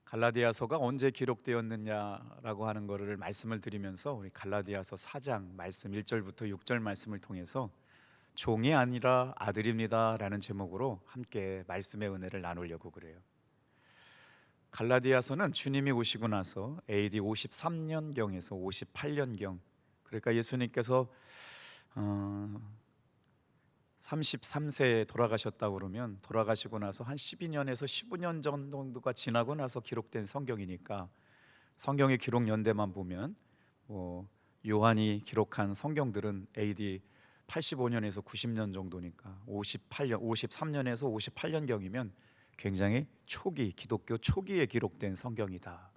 갈라디아서가 언제 기록되었느냐라고 하는 것을 말씀을 드리면서 우리 갈라디아서 4장 말씀 1절부터 6절 말씀을 통해서 종이 아니라 아들입니다라는 제목으로 함께 말씀의 은혜를 나누려고 그래요. 갈라디아서는 주님이 오시고 나서 AD 53년경에서 58년경, 그러니까 예수님께서 33세에 돌아가셨다고 그러면 돌아가시고 나서 한 12년에서 15년 정도가 지나고 나서 기록된 성경이니까 성경의 기록 연대만 보면 요한이 기록한 성경들은 AD 85년에서 90년 정도니까 53년에서 58년경이면 굉장히 초기, 기독교 초기에 기록된 성경이다.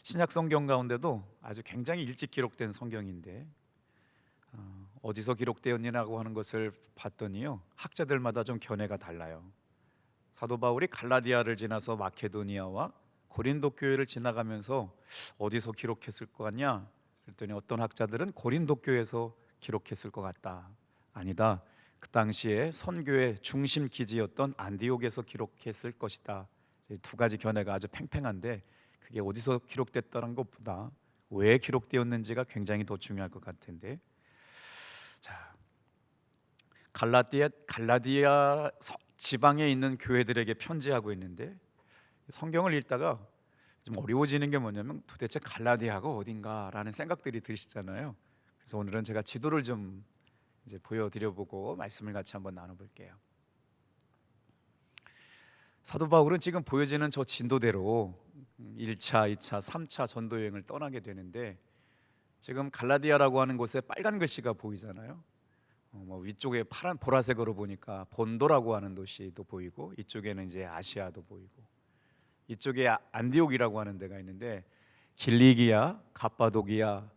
신약 성경 가운데도 아주 굉장히 일찍 기록된 성경인데 어디서 기록되었냐고 하는 것을 봤더니요, 학자들마다 좀 견해가 달라요. 사도 바울이 갈라디아를 지나서 마케도니아와 고린도 교회를 지나가면서 어디서 기록했을 것 같냐 그랬더니 어떤 학자들은 고린도 교회에서 기록했을 것 같다. 아니다, 그 당시에 선교의 중심 기지였던 안디옥에서 기록했을 것이다. 두 가지 견해가 아주 팽팽한데 그게 어디서 기록됐다는 것보다 왜 기록되었는지가 굉장히 더 중요할 것 같은데, 자, 갈라디아 지방에 있는 교회들에게 편지하고 있는데 성경을 읽다가 좀 어려워지는 게 뭐냐면 도대체 갈라디아가 어딘가라는 생각들이 드시잖아요. 그래서 오늘은 제가 지도를 좀 이제 보여드려보고 말씀을 같이 한번 나눠볼게요. 사도 바울은 지금 보여지는 저 진도대로 1차, 2차, 3차 전도 여행을 떠나게 되는데 지금 갈라디아라고 하는 곳에 빨간 글씨가 보이잖아요. 위쪽에 파란 보라색으로 보니까 본도라고 하는 도시도 보이고 이쪽에는 이제 아시아도 보이고 이쪽에 안디옥이라고 하는 데가 있는데 길리기아, 갑바도기아,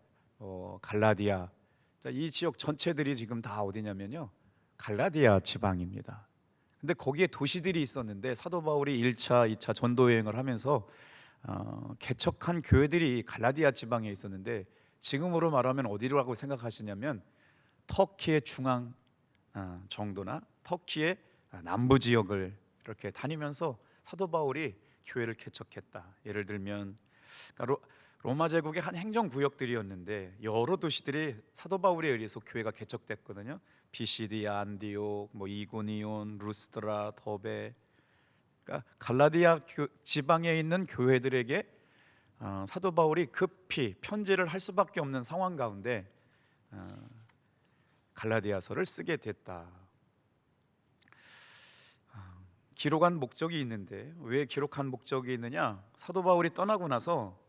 갈라디아, 이 지역 전체들이 지금 다 어디냐면요, 갈라디아 지방입니다. 근데 거기에 도시들이 있었는데 사도 바울이 1차, 2차 전도 여행을 하면서 개척한 교회들이 갈라디아 지방에 있었는데 지금으로 말하면 어디라고 생각하시냐면 터키의 중앙 정도나 터키의 남부 지역을 이렇게 다니면서 사도 바울이 교회를 개척했다. 예를 들면 로마 제국의 한 행정구역들이었는데 여러 도시들이 사도 바울에 의해서 교회가 개척됐거든요. 비시디아, 안디옥, 이고니온, 루스드라, 더베. 그러니까 갈라디아 지방에 있는 교회들에게 사도 바울이 급히 편지를 할 수밖에 없는 상황 가운데 갈라디아서를 쓰게 됐다. 기록한 목적이 있는데 왜 기록한 목적이 있느냐? 사도 바울이 떠나고 나서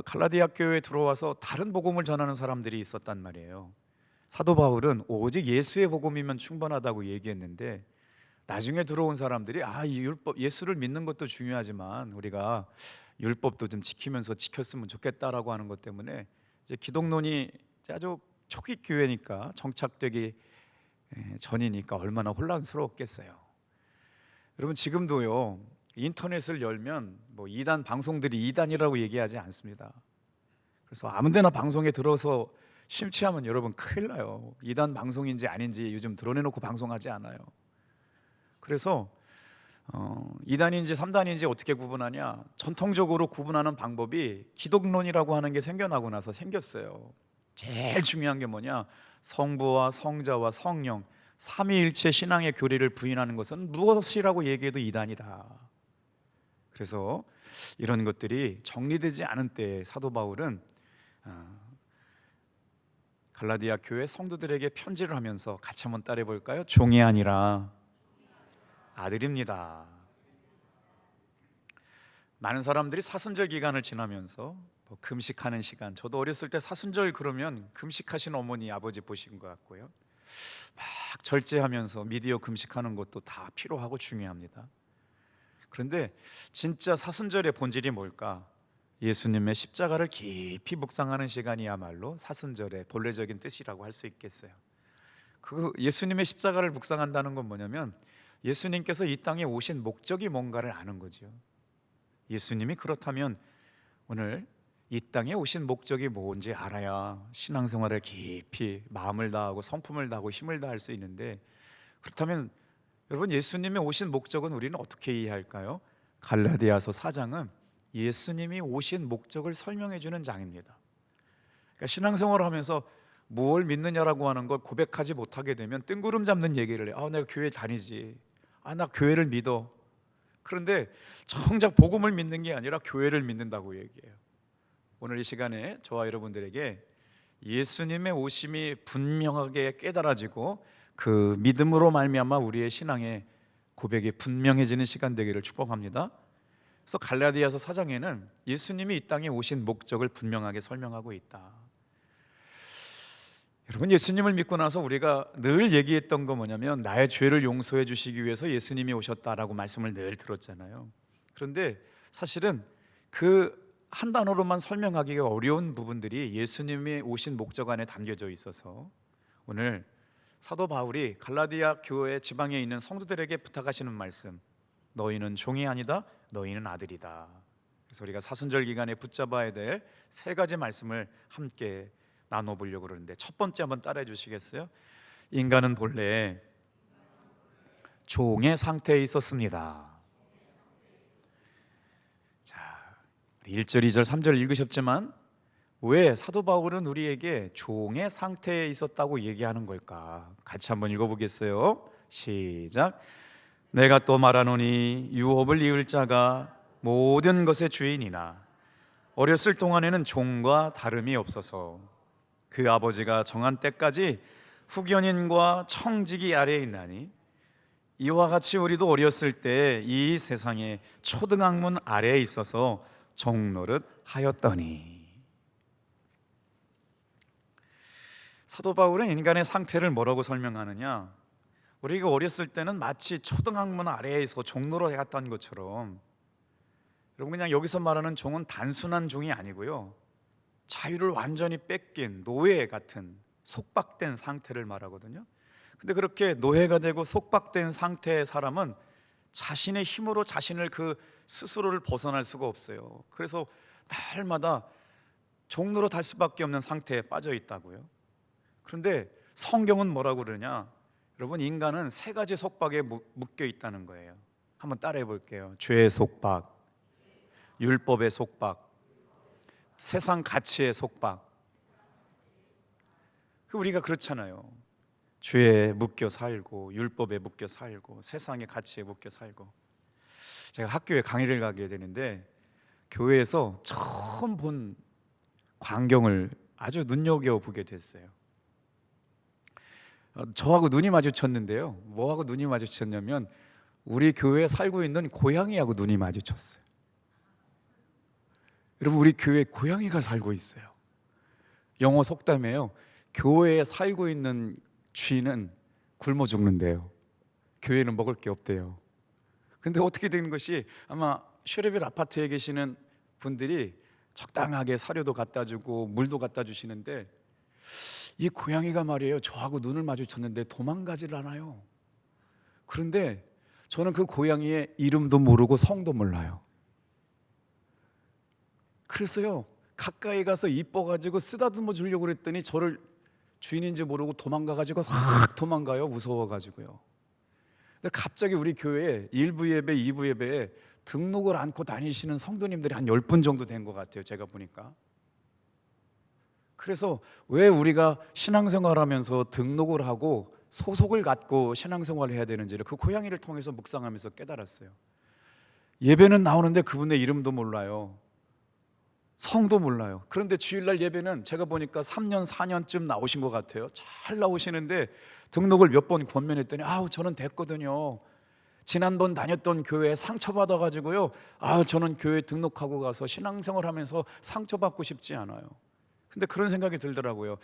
갈라디아 교회에 들어와서 다른 복음을 전하는 사람들이 있었단 말이에요. 사도 바울은 오직 예수의 복음이면 충분하다고 얘기했는데 나중에 들어온 사람들이 이 율법, 예수를 믿는 것도 중요하지만 우리가 율법도 좀 지키면서 지켰으면 좋겠다라고 하는 것 때문에 이제 기독론이 아주 초기 교회니까 정착되기 전이니까 얼마나 혼란스러웠겠어요. 여러분, 지금도요 인터넷을 열면 이단 방송들이 이단이라고 얘기하지 않습니다. 그래서 아무데나 방송에 들어서 심취하면 여러분 큰일 나요. 이단 방송인지 아닌지 요즘 드러내놓고 방송하지 않아요. 그래서 2단인지 3단인지 어떻게 구분하냐? 전통적으로 구분하는 방법이 기독론이라고 하는 게 생겨나고 나서 생겼어요. 제일 중요한 게 뭐냐? 성부와 성자와 성령 삼위일체 신앙의 교리를 부인하는 것은 무엇이라고 얘기해도 2단이다. 그래서 이런 것들이 정리되지 않은 때에 사도 바울은 갈라디아 교회 성도들에게 편지를 하면서 같이 한번 따라해 볼까요? 종이 아니라 아들입니다. 많은 사람들이 사순절 기간을 지나면서 금식하는 시간, 저도 어렸을 때 사순절 그러면 금식하신 어머니 아버지 보신 것 같고요, 막 절제하면서 미디어 금식하는 것도 다 필요하고 중요합니다. 그런데 진짜 사순절의 본질이 뭘까? 예수님의 십자가를 깊이 묵상하는 시간이야말로 사순절의 본래적인 뜻이라고 할 수 있겠어요. 그 예수님의 십자가를 묵상한다는 건 뭐냐면 예수님께서 이 땅에 오신 목적이 뭔가를 아는 거죠. 예수님이 그렇다면 오늘 이 땅에 오신 목적이 뭔지 알아야 신앙생활을 깊이 마음을 다하고 성품을 다하고 힘을 다할 수 있는데, 그렇다면 여러분, 예수님의 오신 목적은 우리는 어떻게 이해할까요? 갈라디아서 4장은 예수님이 오신 목적을 설명해 주는 장입니다. 그러니까 신앙생활을 하면서 뭘 믿느냐라고 하는 걸 고백하지 못하게 되면 뜬구름 잡는 얘기를 해. 내가 교회 다니지. 나 교회를 믿어. 그런데 정작 복음을 믿는 게 아니라 교회를 믿는다고 얘기해요. 오늘 이 시간에 저와 여러분들에게 예수님의 오심이 분명하게 깨달아지고 그 믿음으로 말미암아 우리의 신앙의 고백이 분명해지는 시간 되기를 축복합니다. 그래서 갈라디아서 4장에는 예수님이 이 땅에 오신 목적을 분명하게 설명하고 있다. 여러분, 예수님을 믿고 나서 우리가 늘 얘기했던 거 뭐냐면 나의 죄를 용서해 주시기 위해서 예수님이 오셨다라고 말씀을 늘 들었잖아요. 그런데 사실은 그 한 단어로만 설명하기가 어려운 부분들이 예수님이 오신 목적 안에 담겨져 있어서 오늘 사도 바울이 갈라디아 교회 지방에 있는 성도들에게 부탁하시는 말씀, 너희는 종이 아니다, 너희는 아들이다. 그래서 우리가 사순절 기간에 붙잡아야 될 세 가지 말씀을 함께 나눠보려고 그러는데, 첫 번째 한번 따라해 주시겠어요? 인간은 본래 종의 상태에 있었습니다. 자, 1절, 2절, 3절 읽으셨지만 왜 사도 바울은 우리에게 종의 상태에 있었다고 얘기하는 걸까? 같이 한번 읽어보겠어요. 시작. 내가 또 말하노니 유업을 이을 자가 모든 것의 주인이나 어렸을 동안에는 종과 다름이 없어서 그 아버지가 정한 때까지 후견인과 청지기 아래에 있나니 이와 같이 우리도 어렸을 때 이 세상의 초등학문 아래에 있어서 종노릇 하였더니. 사도 바울은 인간의 상태를 뭐라고 설명하느냐? 우리가 어렸을 때는 마치 초등학문 아래에서 종로로 해갔던 것처럼, 여러분, 그냥 여기서 말하는 종은 단순한 종이 아니고요, 자유를 완전히 뺏긴 노예 같은 속박된 상태를 말하거든요. 근데 그렇게 노예가 되고 속박된 상태의 사람은 자신의 힘으로 자신을 그 스스로를 벗어날 수가 없어요. 그래서 날마다 종로로 달 수밖에 없는 상태에 빠져 있다고요. 그런데 성경은 뭐라고 그러냐? 여러분, 인간은 세 가지 속박에 묶여 있다는 거예요. 한번 따라해 볼게요. 죄의 속박, 율법의 속박, 세상 가치의 속박. 우리가 그렇잖아요. 죄에 묶여 살고, 율법에 묶여 살고, 세상의 가치에 묶여 살고. 제가 학교에 강의를 가게 되는데 교회에서 처음 본 광경을 아주 눈여겨보게 됐어요. 저하고 눈이 마주쳤는데요, 뭐하고 눈이 마주쳤냐면 우리 교회에 살고 있는 고양이하고 눈이 마주쳤어요. 여러분, 우리 교회에 고양이가 살고 있어요. 영어 속담에요, 교회에 살고 있는 쥐는 굶어 죽는데요, 교회는 먹을 게 없대요. 근데 어떻게 된 것이, 아마 쉐르빌 아파트에 계시는 분들이 적당하게 사료도 갖다 주고 물도 갖다 주시는데, 이 고양이가 말이에요, 저하고 눈을 마주쳤는데 도망가질 않아요. 그런데 저는 그 고양이의 이름도 모르고 성도 몰라요. 그래서요, 가까이 가서 이뻐가지고 쓰다듬어 주려고 그랬더니 저를 주인인지 모르고 도망가가지고 확 도망가요. 무서워가지고요. 근데 갑자기 우리 교회에 1부 예배, 2부 예배에 등록을 안고 다니시는 성도님들이 한 10분 정도 된 것 같아요, 제가 보니까. 그래서 왜 우리가 신앙생활하면서 등록을 하고 소속을 갖고 신앙생활을 해야 되는지를 그 고양이를 통해서 묵상하면서 깨달았어요. 예배는 나오는데 그분의 이름도 몰라요, 성도 몰라요. 그런데 주일날 예배는 제가 보니까 3년, 4년쯤 나오신 것 같아요. 잘 나오시는데 등록을 몇 번 권면했더니 저는 됐거든요. 지난번 다녔던 교회에 상처받아가지고요, 저는 교회 등록하고 가서 신앙생활 하면서 상처받고 싶지 않아요. 근데 그런 생각이 들더라고요.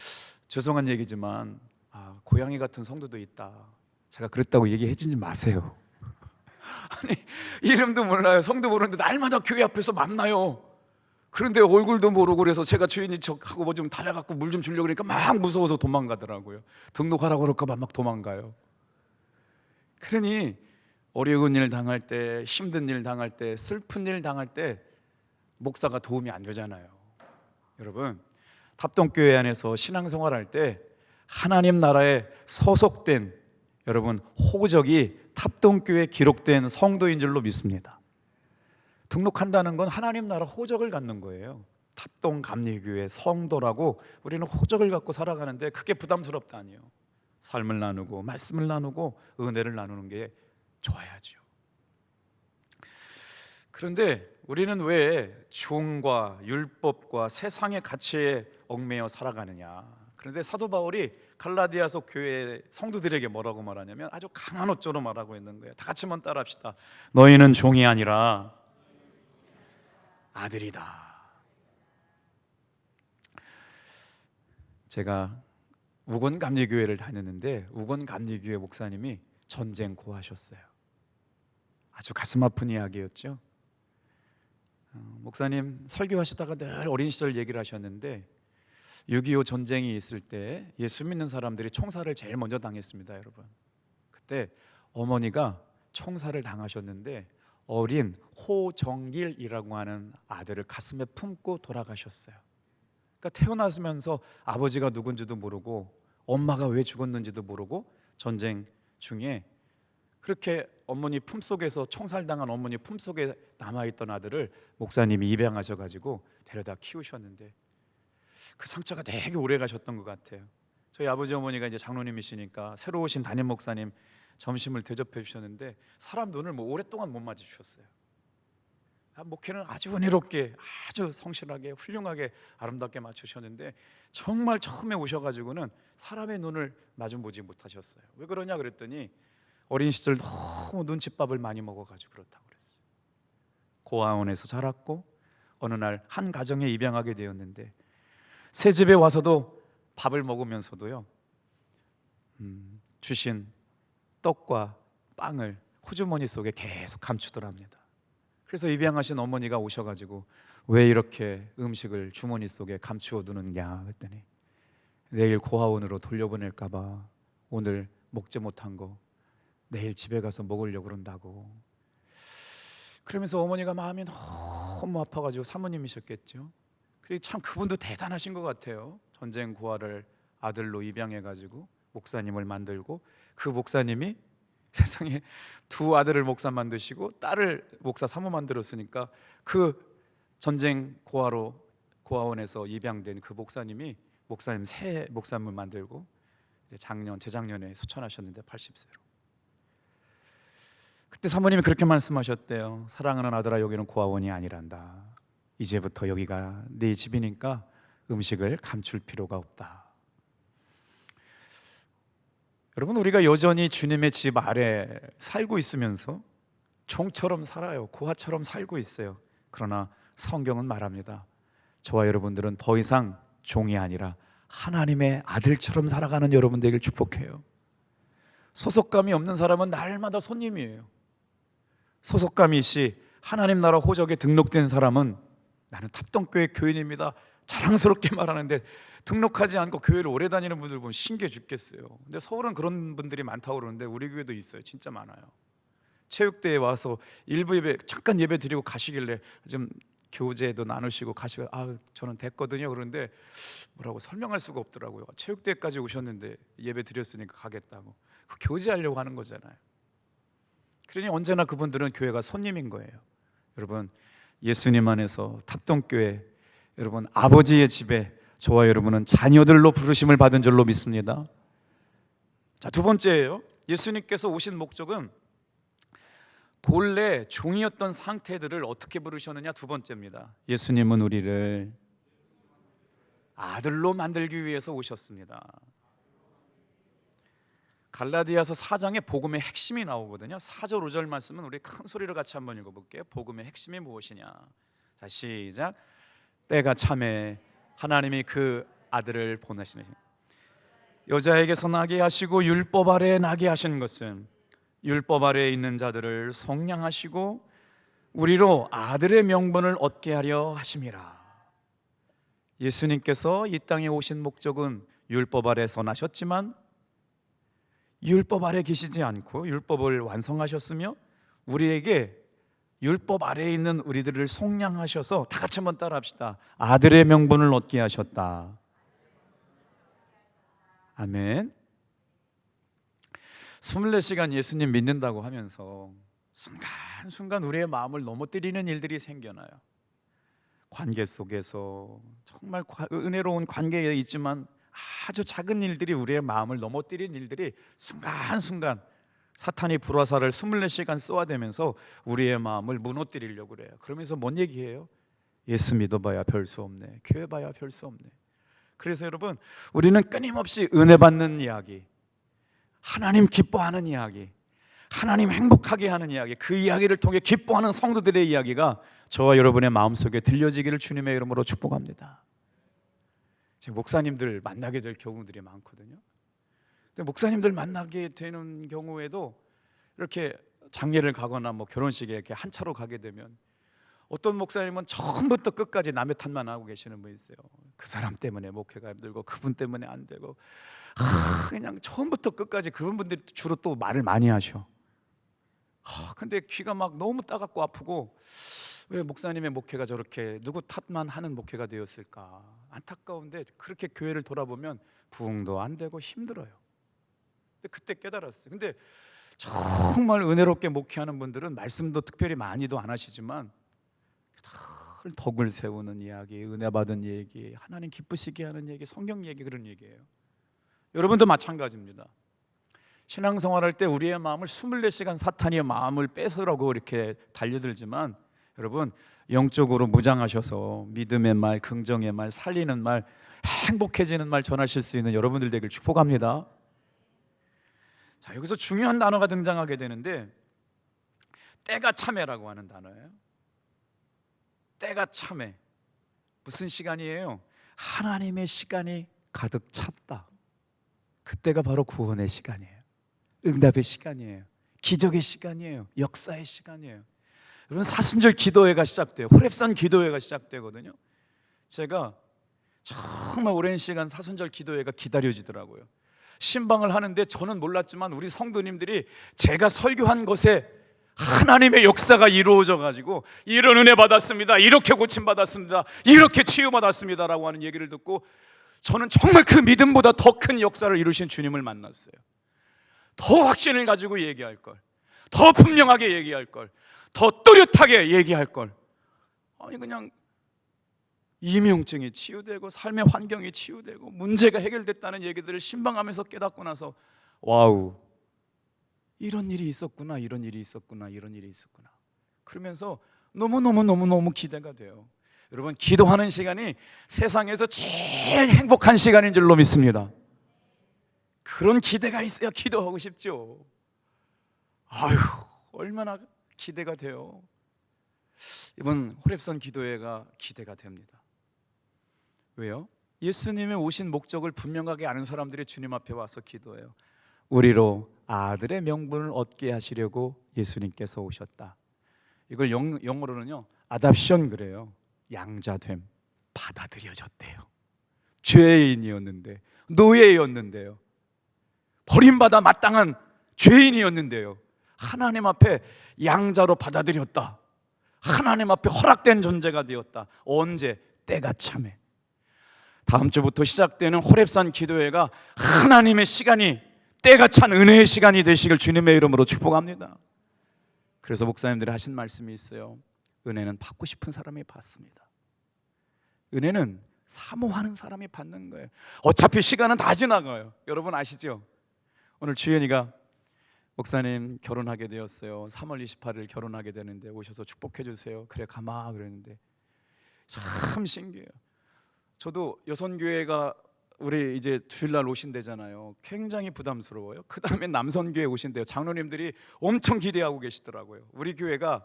죄송한 얘기지만 고양이 같은 성도도 있다. 제가 그랬다고 얘기해 주지 마세요. 아니, 이름도 몰라요, 성도 모르는데 날마다 교회 앞에서 만나요. 그런데 얼굴도 모르고, 그래서 제가 주인인 척하고 뭐 좀 달아갖고 물 좀 주려고 그러니까 막 무서워서 도망가더라고요. 등록하라고 그럴까 막 도망가요. 그러니 어려운 일 당할 때, 힘든 일 당할 때, 슬픈 일 당할 때 목사가 도움이 안 되잖아요. 여러분, 탑동교회 안에서 신앙생활할 때 하나님 나라에 소속된 여러분 호적이 탑동교회에 기록된 성도인 줄로 믿습니다. 등록한다는 건 하나님 나라 호적을 갖는 거예요. 탑동감리교회 성도라고 우리는 호적을 갖고 살아가는데 그게 부담스럽다니요. 삶을 나누고 말씀을 나누고 은혜를 나누는 게 좋아야죠. 그런데 우리는 왜 종과 율법과 세상의 가치에 얽매여 살아가느냐? 그런데 사도 바울이 갈라디아서 교회 성도들에게 뭐라고 말하냐면 아주 강한 어조로 말하고 있는 거예요. 다 같이 한번 따라합시다. 너희는 종이 아니라 아들이다. 제가 우건감리교회를 다녔는데 우건감리교회 목사님이 전쟁 고하셨어요. 아주 가슴 아픈 이야기였죠. 목사님 설교하시다가 늘 어린 시절 얘기를 하셨는데 6.25 전쟁이 있을 때 예수 믿는 사람들이 총살을 제일 먼저 당했습니다, 여러분. 그때 어머니가 총살을 당하셨는데 어린 호정길이라고 하는 아들을 가슴에 품고 돌아가셨어요. 그러니까 태어나면서 아버지가 누군지도 모르고 엄마가 왜 죽었는지도 모르고 전쟁 중에 그렇게 어머니 품속에서 총살당한 어머니 품속에 남아있던 아들을 목사님이 입양하셔가지고 데려다 키우셨는데 그 상처가 되게 오래 가셨던 것 같아요. 저희 아버지 어머니가 이제 장로님이시니까 새로 오신 담임 목사님 점심을 대접해 주셨는데 사람 눈을 오랫동안 못 마주치셨어요. 목회는 아주 은혜롭게 아주 성실하게 훌륭하게 아름답게 맞추셨는데 정말 처음에 오셔가지고는 사람의 눈을 마주 보지 못하셨어요. 왜 그러냐 그랬더니 어린 시절 너무 눈칫밥을 많이 먹어가지고 그렇다고 그랬어요. 고아원에서 자랐고 어느 날 한 가정에 입양하게 되었는데 새 집에 와서도 밥을 먹으면서도요 주신 떡과 빵을 호주머니 속에 계속 감추더랍니다. 그래서 입양하신 어머니가 오셔가지고 왜 이렇게 음식을 주머니 속에 감추어 두느냐 그랬더니 내일 고아원으로 돌려보낼까봐 오늘 먹지 못한 거 내일 집에 가서 먹으려고 그런다고. 그러면서 어머니가 마음이 너무 아파가지고 사모님이셨겠죠. 그리고 참 그분도 대단하신 것 같아요. 전쟁 고아를 아들로 입양해가지고 목사님을 만들고 그 목사님이 세상에 두 아들을 목사 만드시고 딸을 목사 사모 만들었으니까 그 전쟁 고아원에서 입양된 그 목사님이 목사님 새 목사님을 만들고 재작년에 소천하셨는데 80세로. 그때 사모님이 그렇게 말씀하셨대요. 사랑하는 아들아, 여기는 고아원이 아니란다. 이제부터 여기가 네 집이니까 음식을 감출 필요가 없다. 여러분, 우리가 여전히 주님의 집 아래 살고 있으면서 종처럼 살아요. 고아처럼 살고 있어요. 그러나 성경은 말합니다. 저와 여러분들은 더 이상 종이 아니라 하나님의 아들처럼 살아가는 여러분 되길 축복해요. 소속감이 없는 사람은 날마다 손님이에요. 소속감이 있이 하나님 나라 호적에 등록된 사람은 나는 탑동교회 교인입니다 자랑스럽게 말하는데 등록하지 않고 교회를 오래 다니는 분들 보면 신기해 죽겠어요. 근데 서울은 그런 분들이 많다고 그러는데 우리 교회도 있어요. 진짜 많아요. 체육대회에 와서 일부 예배 잠깐 예배 드리고 가시길래 좀 교제도 나누시고 가시고 저는 됐거든요. 그런데 뭐라고 설명할 수가 없더라고요. 체육대회까지 오셨는데 예배 드렸으니까 가겠다고. 그 교제하려고 하는 거잖아요. 그러니 언제나 그분들은 교회가 손님인 거예요. 여러분, 예수님 안에서 탑동교회 여러분 아버지의 집에 저와 여러분은 자녀들로 부르심을 받은 줄로 믿습니다. 자, 두 번째예요. 예수님께서 오신 목적은 본래 종이었던 상태들을 어떻게 부르셨느냐 두 번째입니다. 예수님은 우리를 아들로 만들기 위해서 오셨습니다. 갈라디아서 4장에 복음의 핵심이 나오거든요. 4절 5절 말씀은 우리 큰 소리로 같이 한번 읽어볼게요. 복음의 핵심이 무엇이냐. 자, 시작. 때가 참에 하나님이 그 아들을 보내시니 여자에게서 나게 하시고 율법 아래에 나게 하신 것은 율법 아래에 있는 자들을 속량하시고 우리로 아들의 명분을 얻게 하려 하심이라. 예수님께서 이 땅에 오신 목적은 율법 아래에서 나셨지만 율법 아래 계시지 않고 율법을 완성하셨으며 우리에게 율법 아래에 있는 우리들을 속량하셔서 다 같이 한번 따라합시다. 아들의 명분을 얻게 하셨다. 아멘. 24시간 예수님 믿는다고 하면서 순간순간 우리의 마음을 넘어뜨리는 일들이 생겨나요. 관계 속에서 정말 은혜로운 관계에 있지만 아주 작은 일들이 우리의 마음을 넘어뜨리는 일들이 순간순간 사탄이 불화살을 24시간 쏘아대면서 우리의 마음을 무너뜨리려고 그래요. 그러면서 뭔 얘기해요? 예수 믿어봐야 별 수 없네, 교회 봐야 별 수 없네. 그래서 여러분, 우리는 끊임없이 은혜 받는 이야기, 하나님 기뻐하는 이야기, 하나님 행복하게 하는 이야기, 그 이야기를 통해 기뻐하는 성도들의 이야기가 저와 여러분의 마음속에 들려지기를 주님의 이름으로 축복합니다. 지금 목사님들 만나게 될 경우들이 많거든요. 근데 목사님들 만나게 되는 경우에도 이렇게 장례를 가거나 뭐 결혼식에 이렇게 한 차로 가게 되면 어떤 목사님은 처음부터 끝까지 남의 탓만 하고 계시는 분이 있어요. 그 사람 때문에 목회가 힘들고 그분 때문에 안 되고, 그냥 처음부터 끝까지 그런 분들이 주로 또 말을 많이 하셔. 근데 귀가 막 너무 따갑고 아프고, 왜 목사님의 목회가 저렇게 누구 탓만 하는 목회가 되었을까 안타까운데, 그렇게 교회를 돌아보면 부흥도 안 되고 힘들어요. 근데 그때 깨달았어요. 근데 정말 은혜롭게 목회하는 분들은 말씀도 특별히 많이도 안 하시지만 늘 덕을 세우는 이야기, 은혜 받은 얘기, 하나님 기쁘시게 하는 얘기, 성경 얘기, 그런 얘기예요. 여러분도 마찬가지입니다. 신앙생활할 때 우리의 마음을 24시간 사탄이 마음을 뺏으라고 이렇게 달려들지만, 여러분 영적으로 무장하셔서 믿음의 말, 긍정의 말, 살리는 말, 행복해지는 말 전하실 수 있는 여러분들 되길 축복합니다. 자, 여기서 중요한 단어가 등장하게 되는데 때가 참회라고 하는 단어예요. 때가 참회. 무슨 시간이에요? 하나님의 시간이 가득 찼다. 그때가 바로 구원의 시간이에요. 응답의 시간이에요. 기적의 시간이에요. 역사의 시간이에요. 여러분, 사순절 기도회가 시작돼요. 호렙산 기도회가 시작되거든요. 제가 정말 오랜 시간 사순절 기도회가 기다려지더라고요. 신방을 하는데 저는 몰랐지만 우리 성도님들이 제가 설교한 것에 하나님의 역사가 이루어져 가지고 이런 은혜 받았습니다, 이렇게 고침 받았습니다, 이렇게 치유 받았습니다 라고 하는 얘기를 듣고, 저는 정말 그 믿음보다 더 큰 역사를 이루신 주님을 만났어요. 더 확신을 가지고 얘기할 걸, 더 분명하게 얘기할 걸, 더 또렷하게 얘기할 걸. 아니, 그냥 이명증이 치유되고 삶의 환경이 치유되고 문제가 해결됐다는 얘기들을 신방하면서 깨닫고 나서, 와우, 이런 일이 있었구나, 이런 일이 있었구나, 이런 일이 있었구나, 그러면서 너무너무 기대가 돼요. 여러분, 기도하는 시간이 세상에서 제일 행복한 시간인 줄로 믿습니다. 그런 기대가 있어야 기도하고 싶죠. 아유, 얼마나 기대가 돼요. 이번 호렙산 기도회가 기대가 됩니다. 왜요? 예수님의 오신 목적을 분명하게 아는 사람들이 주님 앞에 와서 기도해요. 우리로 아들의 명분을 얻게 하시려고 예수님께서 오셨다. 이걸 영어로는요, adoption 그래요. 양자됨, 받아들여졌대요. 죄인이었는데, 노예였는데요, 버림받아 마땅한 죄인이었는데요, 하나님 앞에 양자로 받아들였다. 하나님 앞에 허락된 존재가 되었다. 언제? 때가 참해. 다음 주부터 시작되는 호렙산 기도회가 하나님의 시간이, 때가 찬 은혜의 시간이 되시길 주님의 이름으로 축복합니다. 그래서 목사님들이 하신 말씀이 있어요. 은혜는 받고 싶은 사람이 받습니다. 은혜는 사모하는 사람이 받는 거예요. 어차피 시간은 다 지나가요. 여러분 아시죠? 오늘 주연이가 목사님 결혼하게 되었어요. 3월 28일 결혼하게 되는데 오셔서 축복해 주세요. 그래, 가마 그랬는데 참 신기해요. 저도 여선교회가 우리 이제 주일날 오신대잖아요. 굉장히 부담스러워요. 그 다음에 남선교회 오신대요. 장로님들이 엄청 기대하고 계시더라고요. 우리 교회가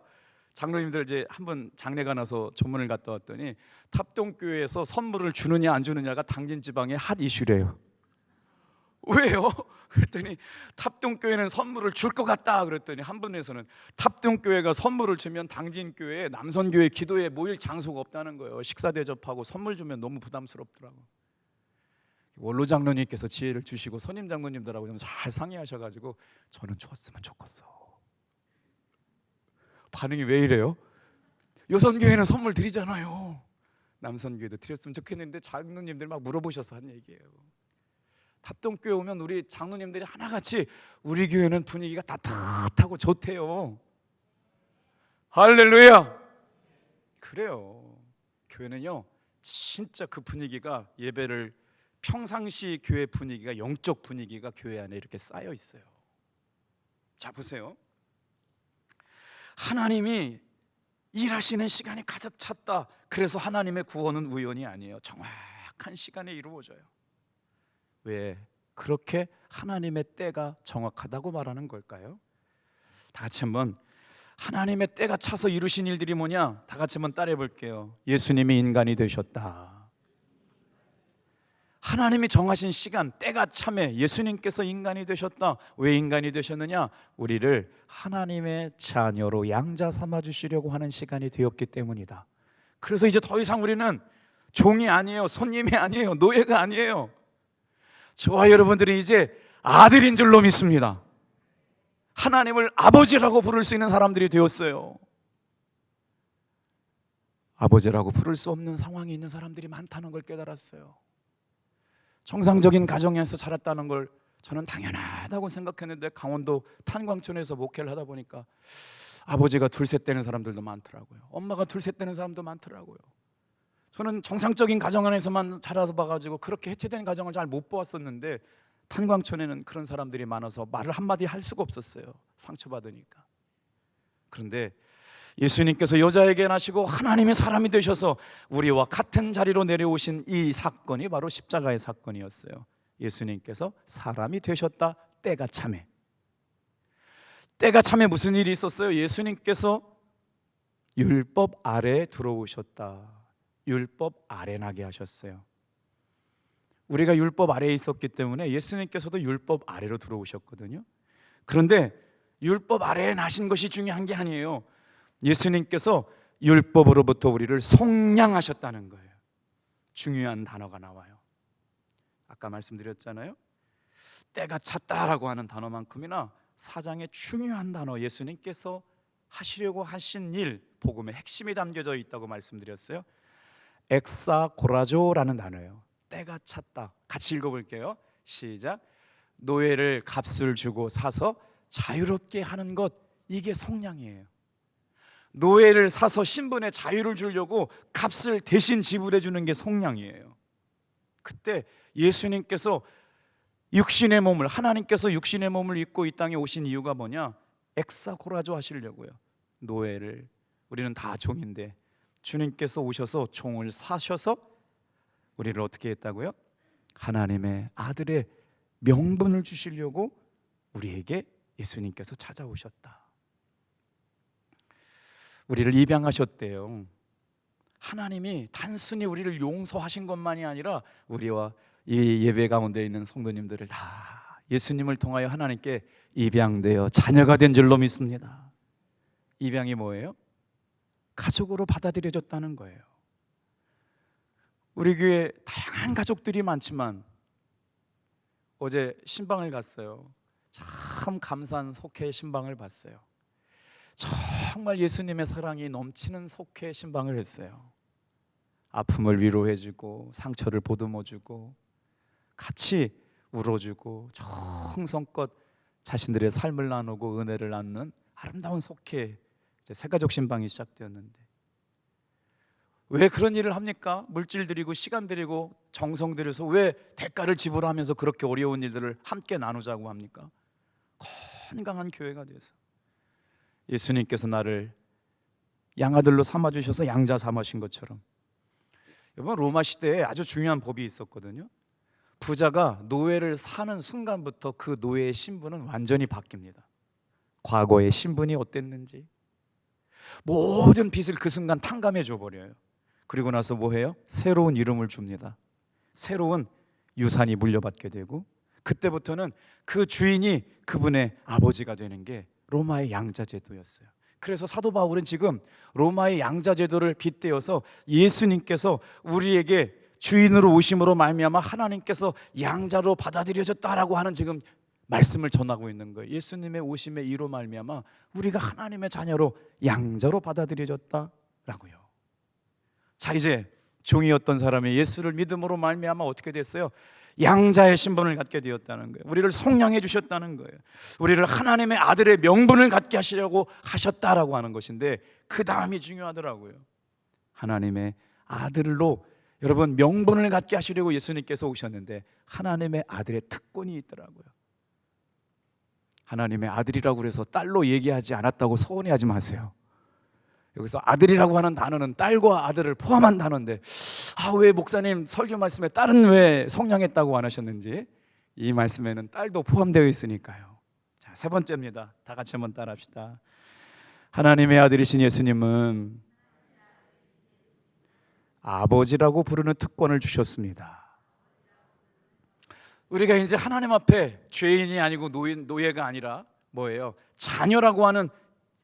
장로님들 이제 한번 장례가 나서 조문을 갔다 왔더니 탑동교회에서 선물을 주느냐 안 주느냐가 당진 지방의 핫 이슈래요. 왜요? 그랬더니 탑동교회는 선물을 줄 것 같다 그랬더니 한 분에서는 탑동교회가 선물을 주면 당진교회, 남선교회 기도에 모일 장소가 없다는 거예요. 식사 대접하고 선물 주면 너무 부담스럽더라고. 원로 장로님께서 지혜를 주시고 선임 장로님들하고 좀 잘 상의하셔가지고 저는 줬으면 좋겠어. 반응이 왜 이래요? 여선교회는 선물 드리잖아요. 남선교회도 드렸으면 좋겠는데 장로님들 막 물어보셔서 한 얘기예요. 탑동교회 오면 우리 장로님들이 하나같이 우리 교회는 분위기가 따뜻하고 좋대요. 할렐루야. 그래요. 교회는요, 진짜 그 분위기가, 예배를 평상시 교회 분위기가, 영적 분위기가 교회 안에 이렇게 쌓여 있어요. 자, 보세요. 하나님이 일하시는 시간이 가득 찼다. 그래서 하나님의 구원은 우연이 아니에요. 정확한 시간에 이루어져요. 왜 그렇게 하나님의 때가 정확하다고 말하는 걸까요? 다 같이 한번, 하나님의 때가 차서 이루신 일들이 뭐냐? 다 같이 한번 따라해 볼게요. 예수님이 인간이 되셨다. 하나님이 정하신 시간, 때가 참에 예수님께서 인간이 되셨다. 왜 인간이 되셨느냐? 우리를 하나님의 자녀로 양자 삼아 주시려고 하는 시간이 되었기 때문이다. 그래서 이제 더 이상 우리는 종이 아니에요. 손님이 아니에요. 노예가 아니에요. 저와 여러분들이 이제 아들인 줄로 믿습니다. 하나님을 아버지라고 부를 수 있는 사람들이 되었어요. 아버지라고 부를 수 없는 상황이 있는 사람들이 많다는 걸 깨달았어요. 정상적인 가정에서 자랐다는 걸 저는 당연하다고 생각했는데, 강원도 탄광촌에서 목회를 하다 보니까 아버지가 둘셋 되는 사람들도 많더라고요. 엄마가 둘셋 되는 사람도 많더라고요. 저는 정상적인 가정 안에서만 자라서 봐가지고 그렇게 해체된 가정을 잘 못 보았었는데, 탄광촌에는 그런 사람들이 많아서 말을 한마디 할 수가 없었어요. 상처받으니까. 그런데 예수님께서 여자에게 나시고 하나님의 사람이 되셔서 우리와 같은 자리로 내려오신 이 사건이 바로 십자가의 사건이었어요. 예수님께서 사람이 되셨다. 때가 참에. 때가 참에 무슨 일이 있었어요? 예수님께서 율법 아래에 들어오셨다. 율법 아래 나게 하셨어요. 우리가 율법 아래에 있었기 때문에 예수님께서도 율법 아래로 들어오셨거든요. 그런데 율법 아래에 나신 것이 중요한 게 아니에요. 예수님께서 율법으로부터 우리를 속량하셨다는 거예요. 중요한 단어가 나와요. 아까 말씀드렸잖아요. 때가 찼다라고 하는 단어만큼이나 사장의 중요한 단어, 예수님께서 하시려고 하신 일, 복음의 핵심이 담겨져 있다고 말씀드렸어요. 엑사고라조라는 단어예요. 때가 찼다. 같이 읽어볼게요. 시작. 노예를 값을 주고 사서 자유롭게 하는 것, 이게 속량이에요. 노예를 사서 신분의 자유를 주려고 값을 대신 지불해 주는 게 속량이에요. 그때 예수님께서 육신의 몸을, 하나님께서 육신의 몸을 입고 이 땅에 오신 이유가 뭐냐? 엑사고라조 하시려고요. 노예를, 우리는 다 종인데 주님께서 오셔서 종을 사셔서 우리를 어떻게 했다고요? 하나님의 아들의 명분을 주시려고 우리에게 예수님께서 찾아오셨다. 우리를 입양하셨대요. 하나님이 단순히 우리를 용서하신 것만이 아니라 우리와 이 예배 가운데 있는 성도님들을 다 예수님을 통하여 하나님께 입양되어 자녀가 된 줄로 믿습니다. 입양이 뭐예요? 가족으로 받아들여졌다는 거예요. 우리 교회 다양한 가족들이 많지만 어제 신방을 갔어요. 참 감사한 속회 신방을 봤어요. 정말 예수님의 사랑이 넘치는 속회 신방을 했어요. 아픔을 위로해주고 상처를 보듬어주고 같이 울어주고 정성껏 자신들의 삶을 나누고 은혜를 나누는 아름다운 속회, 새가족 신방이 시작되었는데, 왜 그런 일을 합니까? 물질 들이고 시간 들이고 정성 들여서 왜 대가를 지불하면서 그렇게 어려운 일들을 함께 나누자고 합니까? 건강한 교회가 돼서 예수님께서 나를 양아들로 삼아주셔서 양자 삼으신 것처럼, 여러분 로마 시대에 아주 중요한 법이 있었거든요. 부자가 노예를 사는 순간부터 그 노예의 신분은 완전히 바뀝니다. 과거의 신분이 어땠는지 모든 빚을 그 순간 탕감해 줘버려요. 그리고 나서 뭐 해요? 새로운 이름을 줍니다. 새로운 유산이 물려받게 되고, 그때부터는 그 주인이 그분의 아버지가 되는 게 로마의 양자제도였어요. 그래서 사도 바울은 지금 로마의 양자제도를 빗대어서 예수님께서 우리에게 주인으로 오심으로 말미암아 하나님께서 양자로 받아들여졌다라고 하는 지금 말씀을 전하고 있는 거예요. 예수님의 오심의 이로 말미암아 우리가 하나님의 자녀로 양자로 받아들여졌다라고요. 자, 이제 종이었던 사람이 예수를 믿음으로 말미암아 어떻게 됐어요? 양자의 신분을 갖게 되었다는 거예요. 우리를 속량해 주셨다는 거예요. 우리를 하나님의 아들의 명분을 갖게 하시려고 하셨다라고 하는 것인데, 그 다음이 중요하더라고요. 하나님의 아들로 여러분 명분을 갖게 하시려고 예수님께서 오셨는데, 하나님의 아들의 특권이 있더라고요. 하나님의 아들이라고 해서 딸로 얘기하지 않았다고 서운해하지 마세요. 여기서 아들이라고 하는 단어는 딸과 아들을 포함한 단어인데, 왜 목사님 설교 말씀에 딸은 왜 성령했다고 안 하셨는지, 이 말씀에는 딸도 포함되어 있으니까요. 자, 세 번째입니다. 다 같이 한번 따라합시다. 하나님의 아들이신 예수님은 아버지라고 부르는 특권을 주셨습니다. 우리가 이제 하나님 앞에 죄인이 아니고 노예가 아니라 뭐예요? 자녀라고 하는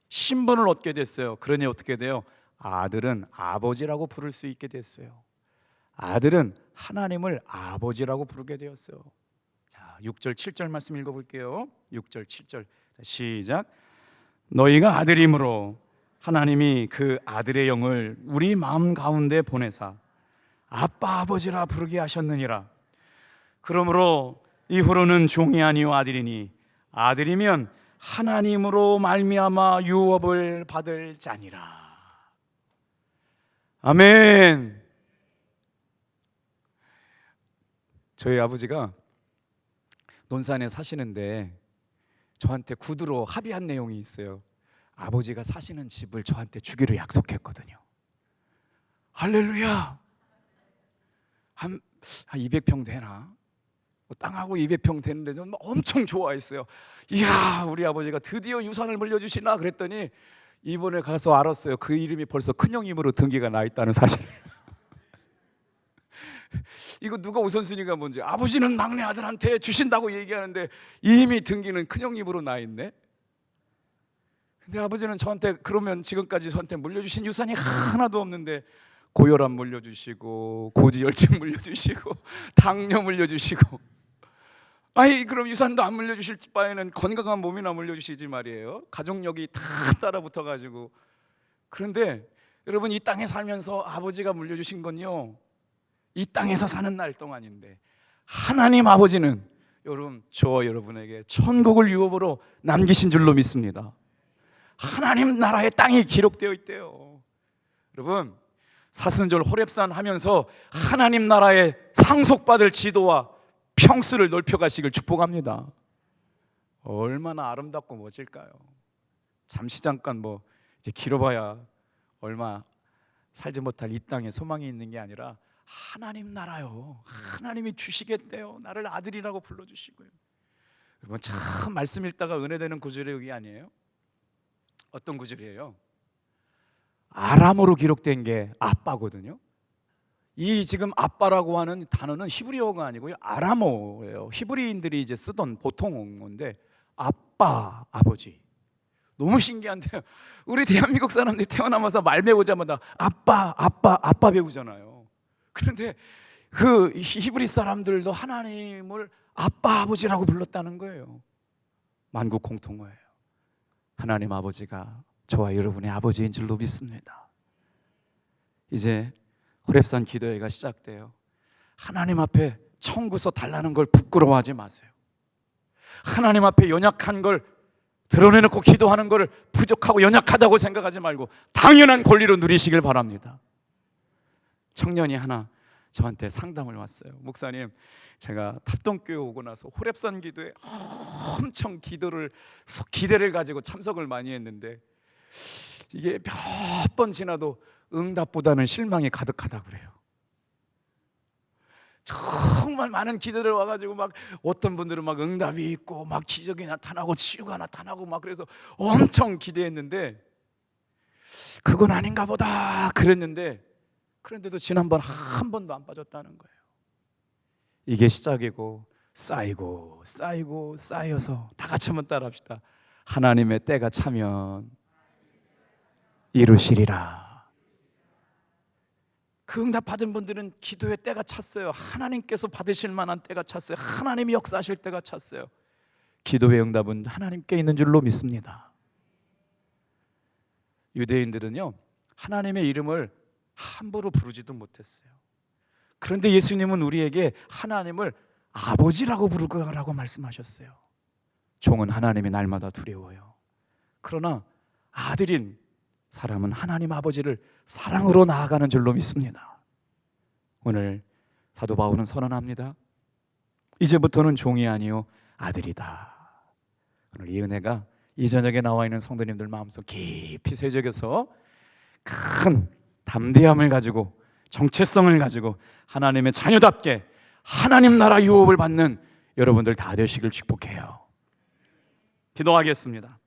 신분을 얻게 됐어요. 그러니 어떻게 돼요? 아들은 아버지라고 부를 수 있게 됐어요. 아들은 하나님을 아버지라고 부르게 되었어요. 자, 6절 7절 말씀 읽어볼게요. 6절 7절 시작. 너희가 아들이므로 하나님이 그 아들의 영을 우리 마음 가운데 보내사 아빠 아버지라 부르게 하셨느니라. 그러므로 이후로는 종이 아니요 아들이니 아들이면 하나님으로 말미암아 유업을 받을 자니라. 아멘. 저희 아버지가 논산에 사시는데 저한테 구두로 합의한 내용이 있어요. 아버지가 사시는 집을 저한테 주기로 약속했거든요. 할렐루야. 한 200평 되나? 땅하고 200평 되는데 저는 엄청 좋아했어요. 이야, 우리 아버지가 드디어 유산을 물려주시나 그랬더니 이번에 가서 알았어요. 그 이름이 벌써 큰형님으로 등기가 나 있다는 사실을. 이거 누가 우선순위가 뭔지, 아버지는 막내 아들한테 주신다고 얘기하는데 이미 등기는 큰형님으로 나 있네. 근데 아버지는 저한테 그러면 지금까지 저한테 물려주신 유산이 하나도 없는데 고혈압 물려주시고 고지혈증 물려주시고 당뇨 물려주시고, 아니 그럼 유산도 안 물려주실 바에는 건강한 몸이나 물려주시지 말이에요. 가족력이 다 따라붙어가지고. 그런데 여러분, 이 땅에 살면서 아버지가 물려주신 건요, 이 땅에서 사는 날 동안인데, 하나님 아버지는 여러분, 저와 여러분에게 천국을 유업으로 남기신 줄로 믿습니다. 하나님 나라의 땅이 기록되어 있대요. 여러분, 사순절 호렙산 하면서 하나님 나라의 상속받을 지도와 평수를 넓혀가시길 축복합니다. 얼마나 아름답고 멋질까요? 잠시 잠깐 이제 길어봐야 얼마 살지 못할 이 땅에 소망이 있는 게 아니라 하나님 나라요, 하나님이 주시겠대요. 나를 아들이라고 불러주시고요. 여러분, 참 말씀 읽다가 은혜되는 구절이 여기 아니에요? 어떤 구절이에요? 아람어로 기록된 게 아빠거든요. 이 지금 아빠라고 하는 단어는 히브리어가 아니고요, 아람어예요. 히브리인들이 이제 쓰던 보통 건데, 아빠, 아버지. 너무 신기한데요. 우리 대한민국 사람들이 태어나면서 말 배우자마자 아빠 배우잖아요. 그런데 그 히브리 사람들도 하나님을 아빠, 아버지라고 불렀다는 거예요. 만국 공통어예요. 하나님 아버지가 저와 여러분의 아버지인 줄로 믿습니다. 이제 호렙산 기도회가 시작돼요. 하나님 앞에 청구서 달라는 걸 부끄러워하지 마세요. 하나님 앞에 연약한 걸 드러내놓고 기도하는 걸 부족하고 연약하다고 생각하지 말고 당연한 권리로 누리시길 바랍니다. 청년이 하나 저한테 상담을 왔어요. 목사님, 제가 탑동교회 오고 나서 호렙산 기도에 엄청 기대를 가지고 참석을 많이 했는데 이게 몇 번 지나도 응답보다는 실망이 가득하다고 그래요. 정말 많은 기도를 와가지고 막 어떤 분들은 막 응답이 있고 막 기적이 나타나고 치유가 나타나고 막 그래서 엄청 기대했는데 그건 아닌가 보다 그랬는데, 그런데도 지난번 한 번도 안 빠졌다는 거예요. 이게 시작이고 쌓이고 쌓이고 쌓여서 다 같이 한번 따라합시다. 하나님의 때가 차면 이루시리라. 그 응답 받은 분들은 기도의 때가 찼어요. 하나님께서 받으실 만한 때가 찼어요. 하나님이 역사하실 때가 찼어요. 기도의 응답은 하나님께 있는 줄로 믿습니다. 유대인들은요, 하나님의 이름을 함부로 부르지도 못했어요. 그런데 예수님은 우리에게 하나님을 아버지라고 부를 거라고 말씀하셨어요. 종은 하나님이 날마다 두려워요. 그러나 아들인 사람은 하나님 아버지를 사랑으로 나아가는 줄로 믿습니다. 오늘 사도 바울은 선언합니다. 이제부터는 종이 아니요 아들이다. 오늘 이 은혜가 이 저녁에 나와 있는 성도님들 마음속 깊이 새겨서 큰 담대함을 가지고 정체성을 가지고 하나님의 자녀답게 하나님 나라 유업을 받는 여러분들 다 되시길 축복해요. 기도하겠습니다.